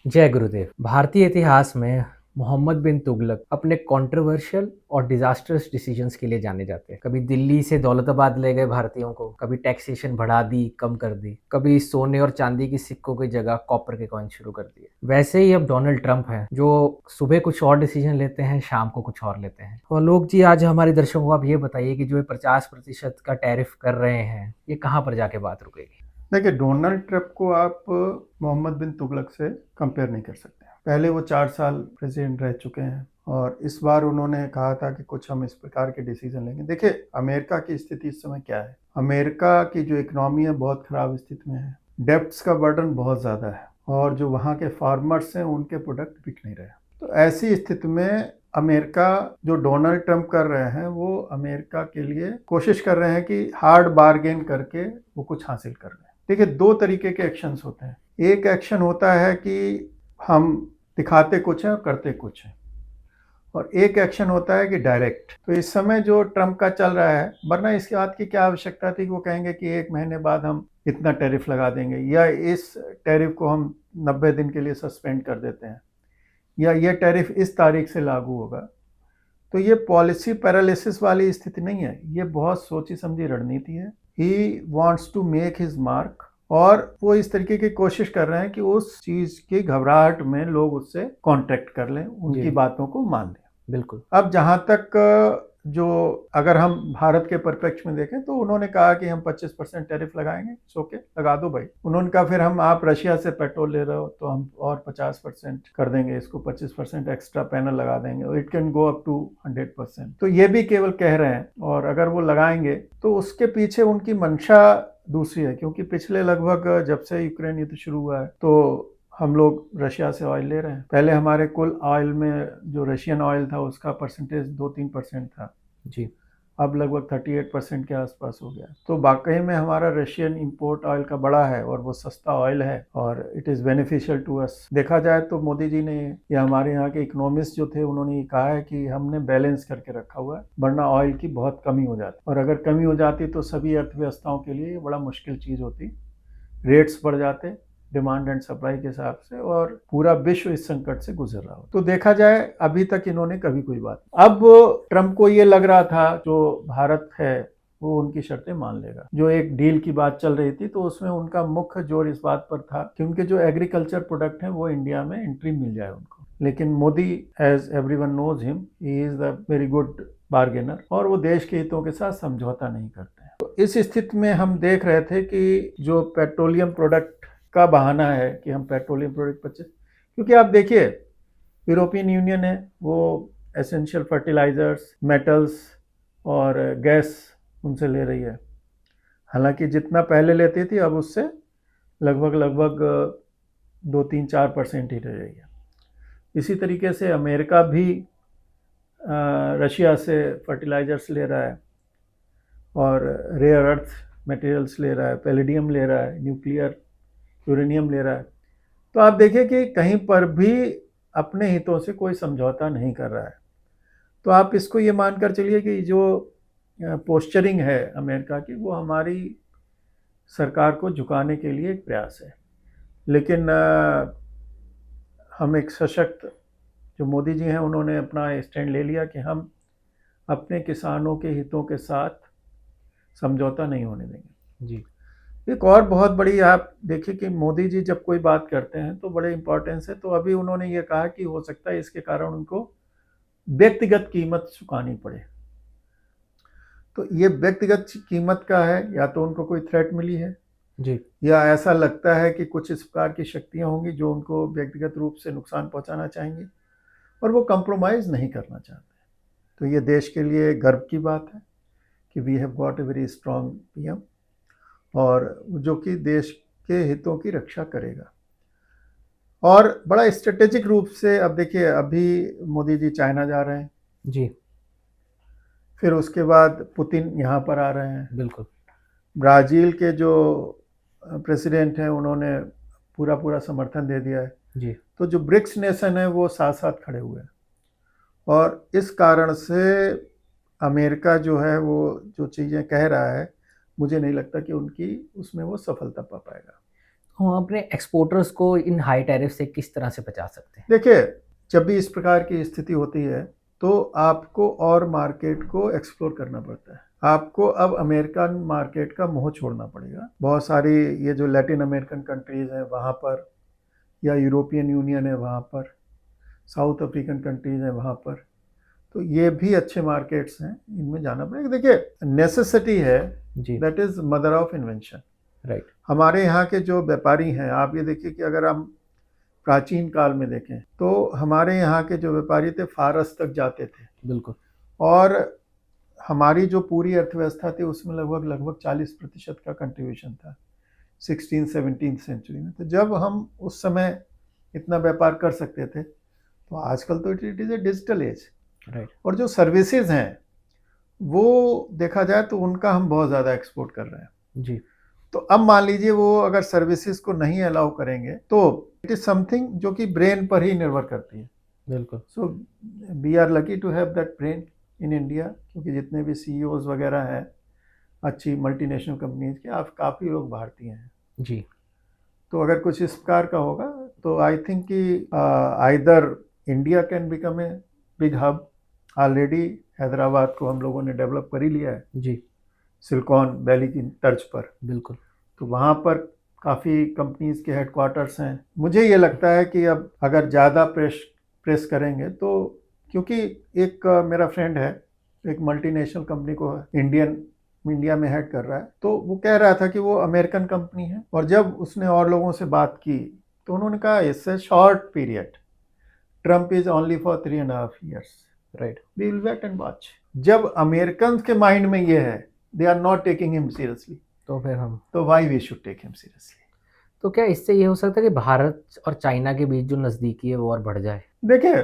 जय गुरुदेव। भारतीय इतिहास में मोहम्मद बिन तुगलक अपने कंट्रोवर्शियल और डिजास्टर्स डिसीजंस के लिए जाने जाते हैं। कभी दिल्ली से दौलताबाद ले गए भारतीयों को, कभी टैक्सेशन बढ़ा दी, कम कर दी, कभी सोने और चांदी की सिक्कों की जगह कॉपर के कॉइन शुरू कर दिए। वैसे ही अब डोनाल्ड ट्रंप हैं, जो सुबह कुछ और डिसीजन लेते हैं, शाम को कुछ और लेते हैं। तो आलोक जी, आज हमारे दर्शकों को आप ये बताइए कि जो ये 50% का टैरिफ कर रहे हैं, ये कहाँ पर जाके बात रुकेगी? देखिए, डोनाल्ड ट्रंप को आप मोहम्मद बिन तुगलक से कंपेयर नहीं कर सकते। पहले वो 4 साल प्रेसिडेंट रह चुके हैं और इस बार उन्होंने कहा था कि कुछ हम इस प्रकार के डिसीजन लेंगे। देखिए, अमेरिका की स्थिति इस समय क्या है। अमेरिका की जो इकोनॉमी है बहुत ख़राब स्थिति में है। डेब्ट्स का बर्डन बहुत ज़्यादा है और जो वहाँ के फार्मर्स हैं उनके प्रोडक्ट बिक नहीं रहे। तो ऐसी स्थिति में अमेरिका, जो डोनाल्ड ट्रंप कर रहे हैं, वो अमेरिका के लिए कोशिश कर रहे हैं कि हार्ड बार्गेन करके वो कुछ हासिल कर रहे हैं। देखिए, दो तरीके के एक्शंस होते हैं। एक एक्शन होता है कि हम दिखाते कुछ हैं और करते कुछ हैं, और एक एक्शन होता है कि डायरेक्ट। तो इस समय जो ट्रंप का चल रहा है, वरना इसके बात की क्या आवश्यकता थी कि वो कहेंगे कि 1 महीने बाद हम इतना टैरिफ लगा देंगे, या इस टैरिफ को हम 90 दिन के लिए सस्पेंड कर देते हैं, या ये टैरिफ इस तारीख से लागू होगा। तो ये पॉलिसी पैरालिसिस वाली स्थिति नहीं है, ये बहुत सोची समझी रणनीति है। He wants to make his mark, और वो इस तरीके की कोशिश कर रहे हैं कि उस चीज की घबराहट में लोग उससे कॉन्टेक्ट कर लें, उनकी बातों को मान लें। बिल्कुल। अब जहां तक जो, अगर हम भारत के परिप्रेक्ष्य में देखें तो उन्होंने कहा कि हम 25% टैरिफ लगाएंगे। ओके, लगा दो भाई। उन्होंने कहा फिर हम, आप रशिया से पेट्रोल ले रहे हो तो हम और 50% कर देंगे, इसको 25% एक्स्ट्रा पैनल लगा देंगे, it can go up to 100%। तो ये भी केवल कह रहे हैं, और अगर वो लगाएंगे तो उसके पीछे उनकी मंशा दूसरी है। क्योंकि पिछले लगभग, जब से यूक्रेन युद्ध शुरू हुआ है, तो हम लोग रशिया से ऑयल ले रहे हैं। पहले हमारे कुल ऑयल में जो रशियन ऑयल था उसका परसेंटेज 2-3% था, जी। अब लगभग 38% के आसपास हो गया। तो वाकई में हमारा रशियन इंपोर्ट ऑयल का बड़ा है और वो सस्ता ऑयल है, और it is beneficial to us. देखा जाए तो मोदी जी ने, या हमारे यहाँ के इकोनॉमिस्ट जो थे, उन्होंने ये कहा है कि हमने बैलेंस करके रखा हुआ है, वरना ऑयल की बहुत कमी हो जाती, और अगर कमी हो जाती तो सभी अर्थव्यवस्थाओं के लिए बड़ा मुश्किल चीज़ होती। रेट्स बढ़ जाते डिमांड एंड सप्लाई के हिसाब से, और पूरा विश्व इस संकट से गुजर रहा हो। तो देखा जाए, अभी तक इन्होंने कभी कोई बात, अब ट्रंप को ये लग रहा था जो भारत है वो उनकी शर्तें मान लेगा। जो एक डील की बात चल रही थी, तो उसमें उनका मुख्य जोर इस बात पर था कि उनके जो एग्रीकल्चर प्रोडक्ट हैं वो इंडिया में एंट्री मिल जाए उनको। लेकिन Modi, as everyone knows him, he is the very good bargainer, और वो देश के हितों के साथ समझौता नहीं करते हैं। तो इस स्थिति में हम देख रहे थे कि जो पेट्रोलियम प्रोडक्ट का बहाना है कि हम पेट्रोलियम प्रोडक्ट 25, क्योंकि आप देखिए, यूरोपियन यूनियन है, वो एसेंशियल फर्टिलाइजर्स, मेटल्स और गैस उनसे ले रही है। हालांकि जितना पहले लेती थी, अब उससे लगभग लगभग 2-3-4% ही रह रही है। इसी तरीके से अमेरिका भी रशिया से फर्टिलाइजर्स ले रहा है, और रेयर अर्थ मटेरियल्स ले रहा है, पैलेडियम ले रहा है, न्यूक्लियर यूरेनियम ले रहा है। तो आप देखिए कि कहीं पर भी अपने हितों से कोई समझौता नहीं कर रहा है। तो आप इसको ये मानकर चलिए कि जो पोस्चरिंग है अमेरिका की, वो हमारी सरकार को झुकाने के लिए एक प्रयास है। लेकिन हम एक सशक्त, जो मोदी जी हैं, उन्होंने अपना स्टैंड ले लिया कि हम अपने किसानों के हितों के साथ समझौता नहीं होने देंगे। जी। एक और बहुत बड़ी, आप देखिए कि मोदी जी जब कोई बात करते हैं तो बड़े इंपॉर्टेंस है। तो अभी उन्होंने ये कहा कि हो सकता है इसके कारण उनको व्यक्तिगत कीमत चुकानी पड़े। तो ये व्यक्तिगत कीमत का है, या तो उनको कोई थ्रेट मिली है, जी। या ऐसा लगता है कि कुछ इस प्रकार की शक्तियां होंगी जो उनको व्यक्तिगत रूप से नुकसान पहुंचाना चाहेंगी, और वो कंप्रोमाइज़ नहीं करना चाहते। तो ये देश के लिए गर्व की बात है कि we have got a very strong PM, और जो कि देश के हितों की रक्षा करेगा। और बड़ा स्ट्रेटेजिक रूप से, अब देखिए, अभी मोदी जी चाइना जा रहे हैं, जी। फिर उसके बाद पुतिन यहाँ पर आ रहे हैं। बिल्कुल। ब्राज़ील के जो प्रेसिडेंट हैं, उन्होंने पूरा पूरा समर्थन दे दिया है। जी। तो जो ब्रिक्स नेशन है वो साथ साथ खड़े हुए हैं, और इस कारण से अमेरिका जो है वो जो चीज़ें कह रहा है, मुझे नहीं लगता कि उनकी उसमें वो सफलता पा पाएगा। हम अपने एक्सपोर्टर्स को इन हाई टैरिफ से किस तरह से बचा सकते हैं? देखिए, जब भी इस प्रकार की स्थिति होती है तो आपको और मार्केट को एक्सप्लोर करना पड़ता है। आपको अब अमेरिकन मार्केट का मोह छोड़ना पड़ेगा। बहुत सारी ये जो लैटिन अमेरिकन कंट्रीज़ हैं वहाँ पर, या यूरोपियन यूनियन है वहाँ पर, साउथ अफ्रीकन कंट्रीज़ हैं वहाँ पर, तो ये भी अच्छे मार्केट्स हैं, इनमें जाना पड़ेगा। देखिए, नेसेसिटी है, जी, that is mother of invention. Right, हमारे यहाँ के जो व्यापारी हैं, आप ये देखिए कि अगर हम प्राचीन काल में देखें तो हमारे यहाँ के जो व्यापारी थे फारस तक जाते थे, बिल्कुल, और हमारी जो पूरी अर्थव्यवस्था थी उसमें लगभग लगभग 40% का कंट्रीब्यूशन था 16-17 सेंचुरी में। तो जब हम उस समय इतना व्यापार कर सकते थे, तो आजकल तो it is a digital age. Right, और जो सर्विसेज हैं वो देखा जाए तो उनका हम बहुत ज़्यादा एक्सपोर्ट कर रहे हैं। जी, तो अब मान लीजिए वो अगर सर्विसेज को नहीं अलाउ करेंगे तो इट इज़ समथिंग जो कि ब्रेन पर ही निर्भर करती है। बिल्कुल, so we are lucky to have that brain in India, क्योंकि जितने भी सीईओज वगैरह हैं अच्छी मल्टीनेशनल कंपनीज के, आप काफ़ी लोग भारतीय हैं। जी, तो अगर कुछ इस प्रकार का होगा तो आई थिंक कि either India can become a big hub. Already Hyderabad को हम लोगों ने डेवलप कर ही लिया है जी, सिलिकॉन वैली की तर्ज पर। बिल्कुल, तो वहाँ पर काफ़ी कंपनीज के हेडक्वार्टर्स हैं। मुझे ये लगता है कि अब अगर ज़्यादा प्रेस करेंगे तो, क्योंकि एक मेरा फ्रेंड है, एक मल्टीनेशनल कंपनी को इंडिया में हेड कर रहा है, तो वो कह रहा था कि वो अमेरिकन कंपनी है, और जब उसने और लोगों से बात की तो उन्होंने कहा it's a short period, Trump is only for 3.5 years, right, we will wait and watch. जब अमेरिकन के माइंड में ये है, they are not taking him seriously, तो फिर हम तो why we should take him seriously. तो क्या इससे ये हो सकता है कि भारत और चाइना के बीच जो नज़दीकी है वो और बढ़ जाए? देखिए,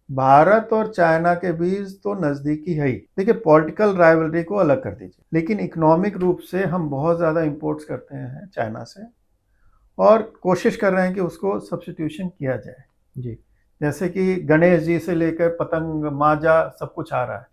भारत और चाइना के बीच तो नज़दीकी है ही। देखिए, पॉलिटिकल राइवलरी को अलग कर दीजिए, लेकिन इकोनॉमिक रूप से हम बहुत ज़्यादा इंपोर्ट्स करते हैं चाइना से, और कोशिश कर रहे हैं कि उसको सब्स्टिट्यूशन किया जाए। जी, जैसे कि गणेश जी से लेकर पतंग, माजा, सब कुछ आ रहा है,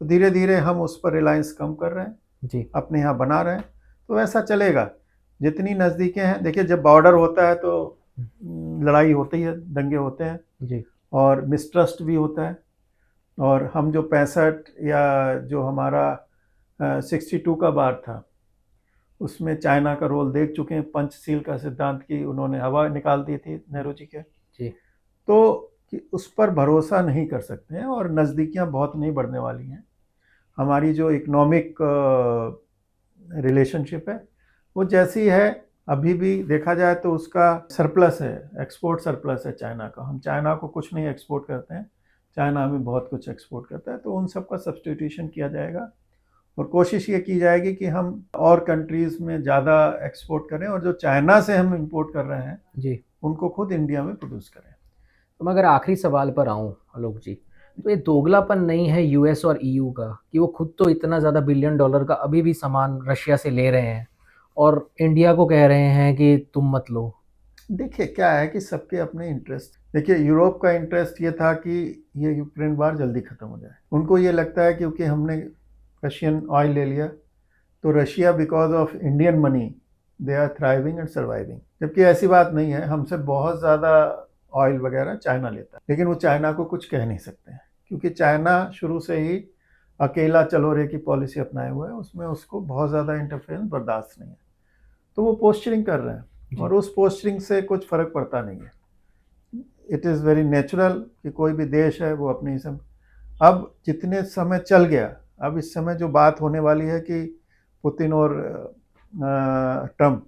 तो धीरे धीरे हम उस पर रिलायंस कम कर रहे हैं, जी, अपने यहाँ बना रहे हैं। तो ऐसा चलेगा, जितनी नज़दीकें हैं। देखिए, जब बॉर्डर होता है तो लड़ाई होती है, दंगे होते हैं, जी, और मिसट्रस्ट भी होता है। और हम जो 65 या जो हमारा 62 का बार था, उसमें चाइना का रोल देख चुके हैं। पंचशील का सिद्धांत की उन्होंने हवा निकाल दी थी नेहरू जी के। जी, तो कि उस पर भरोसा नहीं कर सकते हैं, और नज़दीकियाँ बहुत नहीं बढ़ने वाली हैं। हमारी जो इकोनॉमिक रिलेशनशिप है वो जैसी है, अभी भी देखा जाए तो उसका सरप्लस है, एक्सपोर्ट सरप्लस है चाइना का। हम चाइना को कुछ नहीं एक्सपोर्ट करते हैं, चाइना हमें बहुत कुछ एक्सपोर्ट करता है। तो उन सब का सब्स्टिट्यूशन किया जाएगा, और कोशिश ये की जाएगी कि हम और कंट्रीज़ में ज़्यादा एक्सपोर्ट करें, और जो चाइना से हम इंपोर्ट कर रहे हैं जी। उनको खुद इंडिया में प्रोड्यूस करें। तो मैं अगर आखिरी सवाल पर आऊँ आलोक जी, तो ये दोगलापन नहीं है यूएस और ईयू का कि वो खुद तो इतना ज़्यादा बिलियन डॉलर का अभी भी सामान रशिया से ले रहे हैं और इंडिया को कह रहे हैं कि तुम मत लो? देखिए, क्या है कि सबके अपने इंटरेस्ट। देखिए, यूरोप का इंटरेस्ट ये था कि ये यूक्रेन वार जल्दी ख़त्म हो जाए। उनको ये लगता है क्योंकि हमने रशियन ऑयल ले लिया, तो Russia because of Indian money they are thriving and surviving. जबकि ऐसी बात नहीं है, हमसे बहुत ज़्यादा ऑयल वगैरह चाइना लेता है, लेकिन वो चाइना को कुछ कह नहीं सकते हैं, क्योंकि चाइना शुरू से ही अकेला चलो रे की पॉलिसी अपनाए हुए है। उसमें उसको बहुत ज़्यादा इंटरफेरेंस बर्दाश्त नहीं है, तो वो पोस्चरिंग कर रहे हैं, जी, और उस पोस्चरिंग से कुछ फ़र्क पड़ता नहीं है। इट इज़ वेरी नेचुरल कि कोई भी देश है वो अपने हिसाब। अब जितने समय चल गया, अब इस समय जो बात होने वाली है कि पुतिन और ट्रम्प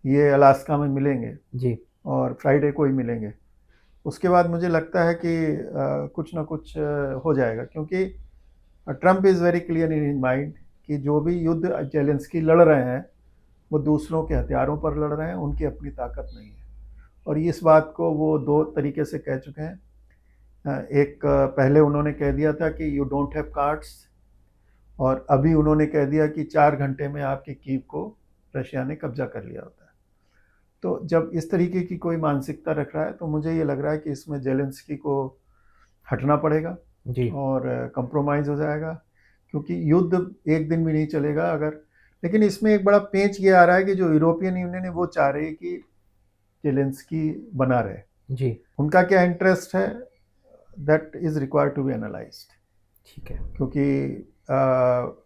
ये अलास्का में मिलेंगे, जी, और फ्राइडे को ही मिलेंगे। उसके बाद मुझे लगता है कि कुछ ना कुछ हो जाएगा, क्योंकि Trump is very clear in his mind कि जो भी युद्ध जेलेंस्की लड़ रहे हैं वो दूसरों के हथियारों पर लड़ रहे हैं, उनकी अपनी ताकत नहीं है। और इस बात को वो दो तरीके से कह चुके हैं। एक पहले उन्होंने कह दिया था कि यू डोंट हैव कार्ड्स, और अभी उन्होंने कह दिया कि 4 घंटे में आपकी कीव को रशिया ने कब्जा कर लिया होता है। तो जब इस तरीके की कोई मानसिकता रख रहा है, तो मुझे ये लग रहा है कि इसमें जेलेंस्की को हटना पड़ेगा, जी, और कंप्रोमाइज़ हो जाएगा, क्योंकि युद्ध एक दिन भी नहीं चलेगा अगर लेकिन इसमें एक बड़ा पेंच ये आ रहा है कि जो यूरोपियन यूनियन है वो चाह रही है कि जेलेंस्की बना रहे। जी। उनका क्या इंटरेस्ट है, that is required to be analysed. ठीक है। क्योंकि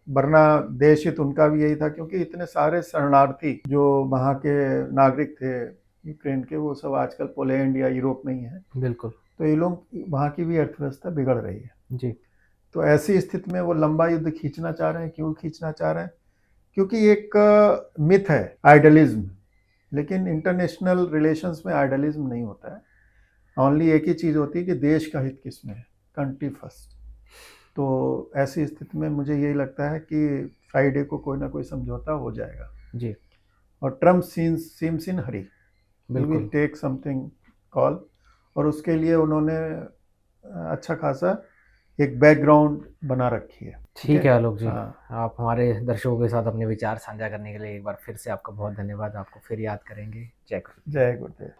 वरना देश हित उनका भी यही था, क्योंकि इतने सारे शरणार्थी जो वहाँ के नागरिक थे यूक्रेन के, वो सब आजकल पोलैंड या यूरोप में ही हैं। बिल्कुल। तो ये लोग, वहाँ की भी अर्थव्यवस्था बिगड़ रही है। जी। तो ऐसी स्थिति में वो लंबा युद्ध खींचना चाह रहे हैं। क्यों खींचना चाह रहे हैं? क्योंकि एक मिथ है आइडलिज्म, लेकिन इंटरनेशनल रिलेशंस में आइडलिज्म नहीं होता है। ओनली एक ही चीज़ होती है कि देश का हित किस में है, कंट्री फर्स्ट। तो ऐसी स्थिति में मुझे यही लगता है कि फ्राइडे को कोई ना कोई समझौता हो जाएगा। जी। और Trump seems in hurry, he will बिल्कुल। Take something call. और उसके लिए उन्होंने अच्छा खासा एक बैकग्राउंड बना रखी है। ठीक है आलोक जी। हाँ, आप हमारे दर्शकों के साथ अपने विचार साझा करने के लिए एक बार फिर से आपका बहुत धन्यवाद। आपको फिर याद करेंगे। जय गुरु। जय गुरुदेव।